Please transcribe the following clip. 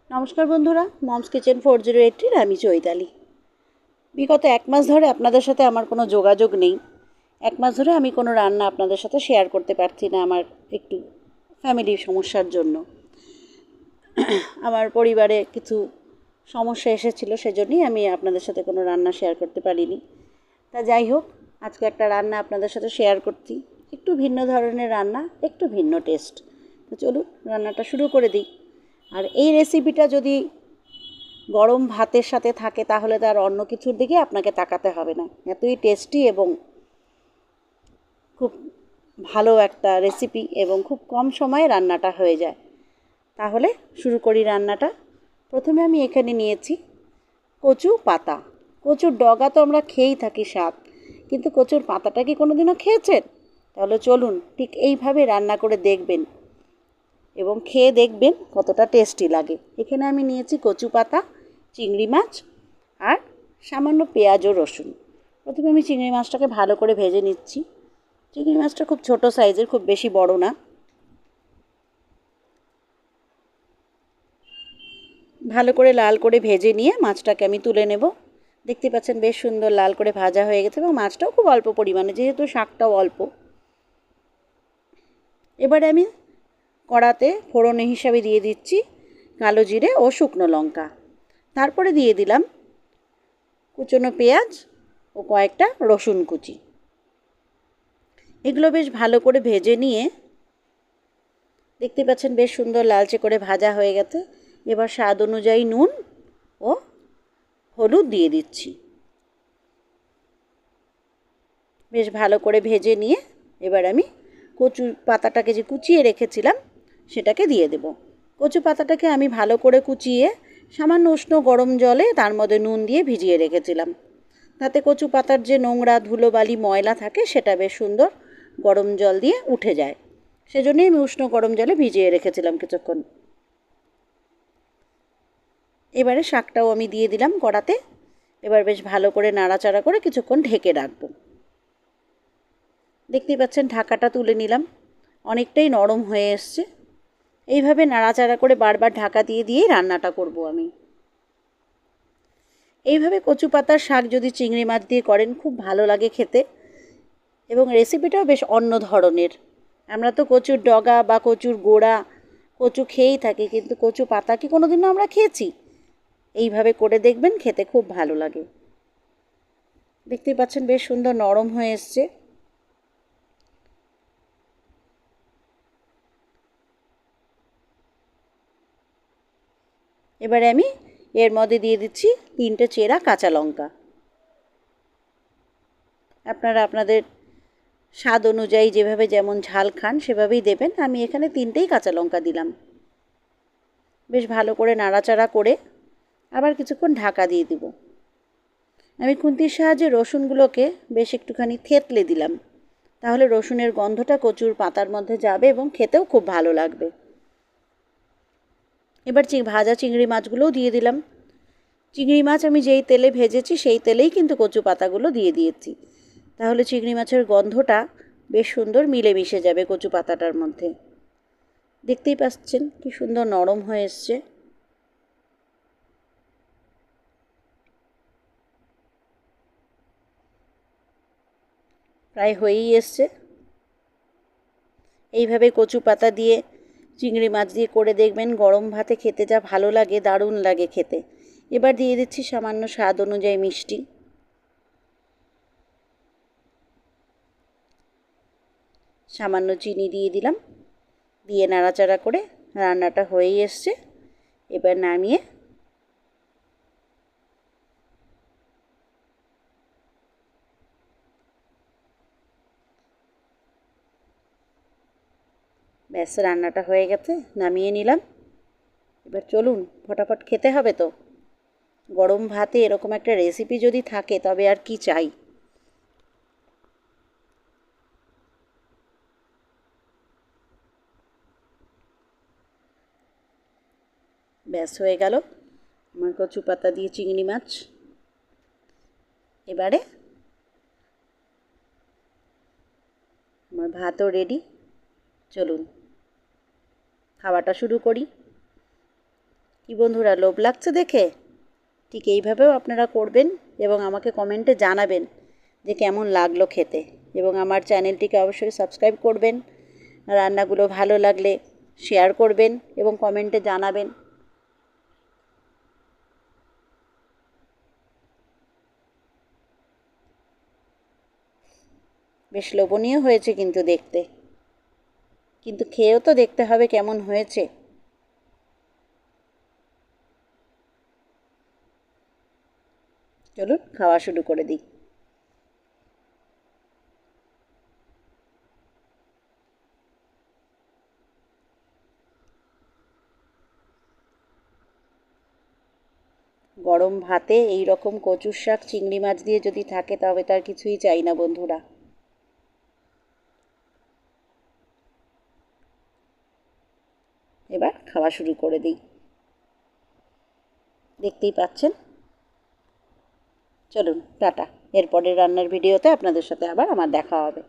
নমস্কার বন্ধুরা, moms kitchen 408 আমি চৈতালি। বিগত 1 মাস ধরে আপনাদের সাথে আমার কোনো যোগাযোগ নেই। 1 মাস ধরে আমি কোনো রান্না আপনাদের সাথে শেয়ার করতে পারছি না, আমার একটু ফ্যামিলির সমস্যার জন্য। আমার পরিবারে কিছু সমস্যা এসেছিলো, সেজন্যই আমি আপনাদের সাথে কোনো রান্না শেয়ার করতে পারিনি। তা যাই হোক, আজকে একটা রান্না আপনাদের সাথে শেয়ার করছি। একটু ভিন্ন ধরনের রান্না, একটু ভিন্ন টেস্ট। তো চলুন রান্নাটা শুরু করে দিই। আর এই রেসিপিটা যদি গরম ভাতের সাথে থাকে তাহলে তার অন্য কিছুর দিকে আপনাকে তাকাতে হবে না, এতই টেস্টি এবং খুব ভালো একটা রেসিপি এবং খুব কম সময়ে রান্নাটা হয়ে যায়। তাহলে শুরু করি রান্নাটা। প্রথমে আমি এখানে নিয়েছি কচু পাতা। কচুর ডগা তো আমরা খেয়েই থাকি শাক, কিন্তু কচুর পাতাটা কি কোনোদিনও খেয়েছেন? তাহলে চলুন ঠিক এইভাবে রান্না করে দেখবেন এবং খেয়ে দেখবেন কতটা টেস্টি লাগে। এখানে আমি নিয়েছি কচু পাতা, চিংড়ি মাছ আর সামান্য পেঁয়াজ ও রসুন। প্রথমে আমি চিংড়ি মাছটাকে ভালো করে ভেজে নিচ্ছি। চিংড়ি মাছটা খুব ছোট সাইজের, খুব বেশি বড় না। ভালো করে লাল করে ভেজে নিয়ে মাছটাকে আমি তুলে নেব। দেখতে পাচ্ছেন বেশ সুন্দর লাল করে ভাজা হয়ে গেছে এবং মাছটাও খুব অল্প পরিমাণে, যেহেতু শাকটাও অল্প। এবারে আমি কড়াতে ফোড়ন হিসাবে দিয়ে দিচ্ছি কালো জিরে ও শুকনো লঙ্কা। তারপরে দিয়ে দিলাম কুচনো পেঁয়াজ ও কয়েকটা রসুন কুচি। এগুলো বেশ ভালো করে ভেজে নিয়ে দেখতে পাচ্ছেন বেশ সুন্দর লালচে করে ভাজা হয়ে গেছে। এবার স্বাদ অনুযায়ী নুন ও হলুদ দিয়ে দিচ্ছি। বেশ ভালো করে ভেজে নিয়ে এবার আমি কচু পাতাটাকে যে কুচিয়ে রেখেছিলাম সেটাকে দিয়ে দেব। কচু পাতাটাকে আমি ভালো করে কুচিয়ে সামান্য উষ্ণ গরম জলে তার মধ্যে নুন দিয়ে ভিজিয়ে রেখেছিলাম। তাতে কচু পাতার যে নোংরা ধুলোবালি ময়লা থাকে সেটা বেশ সুন্দর গরম জল দিয়ে উঠে যায়। সেজন্যই আমি উষ্ণ গরম জলে ভিজিয়ে রেখেছিলাম কিছুক্ষণ। এবারে শাকটাও আমি দিয়ে দিলাম কড়াতে। এবার বেশ ভালো করে নাড়াচাড়া করে কিছুক্ষণ ঢেকে রাখবো। দেখতেই পাচ্ছেন ঢাকাটা তুলে নিলাম, অনেকটাই নরম হয়ে এসছে। এইভাবে নাড়াচাড়া করে বারবার ঢাকা দিয়ে দিয়েই রান্নাটা করব আমি। এইভাবে কচু পাতার শাক যদি চিংড়ি মাছ দিয়ে করেন খুব ভালো লাগে খেতে এবং রেসিপিটাও বেশ অন্য ধরনের। আমরা তো কচুর ডগা বা কচুর গোড়া কচু খেয়েই থাকি, কিন্তু কচু পাতা কি কোনোদিনও আমরা খেয়েছি? এইভাবে করে দেখবেন, খেতে খুব ভালো লাগে। দেখতেই পাচ্ছেন বেশ সুন্দর নরম হয়ে এসছে। এবারে আমি এর মধ্যে দিয়ে দিচ্ছি 3টে চেরা কাঁচা লঙ্কা। আপনারা আপনাদের স্বাদ অনুযায়ী যেভাবে যেমন ঝাল খান সেভাবেই দেবেন। আমি এখানে 3টেই কাঁচা লঙ্কা দিলাম। বেশ ভালো করে নাড়াচাড়া করে আবার কিছুক্ষণ ঢাকা দিয়ে দিব। আমি খুন্তির সাহায্যে রসুনগুলোকে বেশ একটুখানি থেতলে দিলাম, তাহলে রসুনের গন্ধটা কচুর পাতার মধ্যে যাবে এবং খেতেও খুব ভালো লাগবে। এবার ভাজা চিংড়ি মাছগুলোও দিয়ে দিলাম। চিংড়ি মাছ আমি যেই তেলে ভেজেছি সেই তেলেই কিন্তু কচু পাতাগুলো দিয়ে দিয়েছি, তাহলে চিংড়ি মাছের গন্ধটা বেশ সুন্দর মিলেমিশে যাবে কচু পাতাটার মধ্যে। দেখতেই পাচ্ছেন কি সুন্দর নরম হয়ে এসছে। প্রায় হয়েই এসছে। এইভাবে কচু পাতা দিয়ে চিংড়ি মাছ দিয়ে করে দেখবেন, গরম ভাতে খেতে যা ভালো লাগে, দারুণ লাগে খেতে। এবার দিয়ে দিচ্ছি সামান্য স্বাদ অনুযায়ী মিষ্টি। সামান্য চিনি দিয়ে দিলাম, দিয়ে নাড়াচাড়া করে রান্নাটা হয়েই এসছে। এবার নামিয়ে ব্যাস, রান্নাটা হয়ে গেছে, নামিয়ে নিলাম। এবার চলুন, ফটাফট খেতে হবে তো। গরম ভাতে এরকম একটা রেসিপি যদি থাকে তবে আর কি চাই। ব্যাস হয়ে গেল আমার কচু পাতা দিয়ে চিংড়ি মাছ। এবারে আমার ভাতও রেডি। চলুন খাওয়াটা শুরু করি। কি বন্ধুরা, লোভ লাগছে দেখে? ঠিক এইভাবেও আপনারা করবেন এবং আমাকে কমেন্টে জানাবেন যে কেমন লাগলো খেতে। এবং আমার চ্যানেলটিকে অবশ্যই সাবস্ক্রাইব করবেন। রান্নাগুলো ভালো লাগলে শেয়ার করবেন এবং কমেন্টে জানাবেন। বেশ লোভনীয় হয়েছে কিন্তু দেখতে, কিন্তু খেয়েও তো দেখতে হবে কেমন হয়েছে। চলুন খাওয়া শুরু করে দিই। গরম ভাতে এই রকম কচুর শাক চিংড়ি মাছ দিয়ে যদি থাকে তবে তার কিছুই চাই না বন্ধুরা। এবার খাওয়া শুরু করে দিই। দেখতেই পাচ্ছেন। চলুন টাটা। এরপরের রান্নার ভিডিওতে আপনাদের সাথে আবার আমার দেখা হবে।